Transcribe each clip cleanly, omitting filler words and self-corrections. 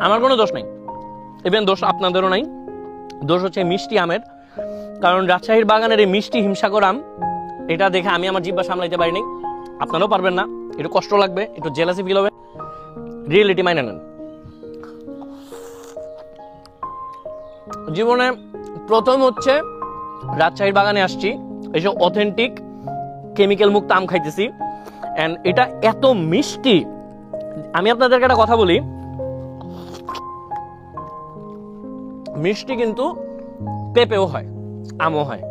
আমার কোনো দোষ নাই, ইভেন দোষ আপনাদেরও নাই। দোষ হচ্ছে মিষ্টি আমের, কারণ রাজশাহীর বাগানের এই মিষ্টি হিমসাগর আম, এটা দেখে আমি আমার জিহ্বা সামলাইতে পারিনি। আপনারাও পারবেন না, একটু কষ্ট লাগবে, একটু জেলাসি ফিল হবে, রিয়েলিটি মাইনে নেন। জীবনে প্রথম হচ্ছে রাজশাহীর বাগানে আসছি, এইসব অথেন্টিক কেমিক্যাল মুক্ত আম খাইতেছি, এন্ড এটা এত মিষ্টি। আমি আপনাদেরকে একটা কথা বলি, মিষ্টি কিন্তু পেঁপেও হয়, আমও হয়।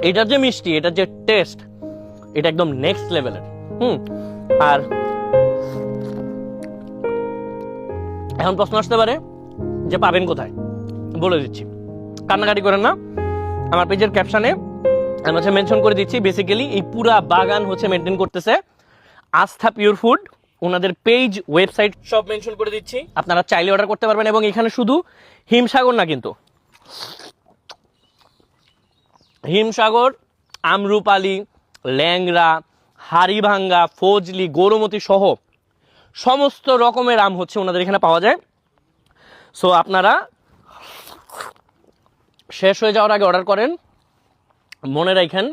এটার যে মিষ্টি, এটার যে টেস্ট, এটা একদম নেক্সট লেভেলের। আর এখন প্রশ্ন আসতে পারে যে পাবেন কোথায়, বলে দিচ্ছি, কান্নাকাটি করেন না। আমার পেজের ক্যাপশনে আমি হচ্ছে মেনশন করে দিচ্ছি। বেসিক্যালি এই পুরা বাগান হচ্ছে মেনটেন করতেছে আস্থা পিওর ফুড, ওনাদের পেজ, ওয়েবসাইট সব মেনশন করে দিচ্ছি, আপনারা চাইলে অর্ডার করতে পারবেন। এবং এখানে শুধু হিমসাগর না, কিন্তু হিমসাগর, আমরুপালি, ল্যাংড়া, হাড়িভাঙ্গা, ফজলি, গৌরমতি সহ সমস্ত রকমের আম হচ্ছে ওনাদের এখানে পাওয়া যায়। সো আপনারা শেষ হয়ে যাওয়ার আগে অর্ডার করেন। মনে রাখেন,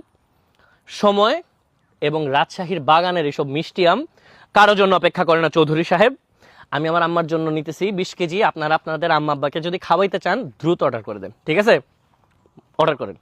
সময় এবং রাজশাহীর বাগানের এসব মিষ্টি আম কারো জন্য অপেক্ষা করে না চৌধুরী সাহেব। আমি আমার আম্মার জন্য নিতেছি 20 কেজি। আপনারা আপনাদের আম্মা আব্বাকে যদি খাওয়াইতে চান দ্রুত অর্ডার করে দেন, ঠিক আছে? অর্ডার করেন।